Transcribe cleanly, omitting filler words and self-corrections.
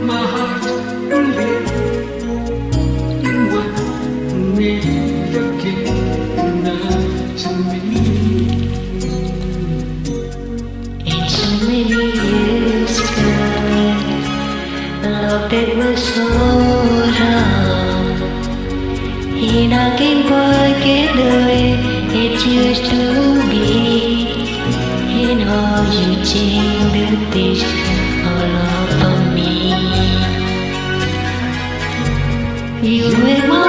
My heart will live in what never came enough to me. It's so many years ago, a love that was so wrong. And I can't forget the way it used to be. And how you changed this all over me. You were my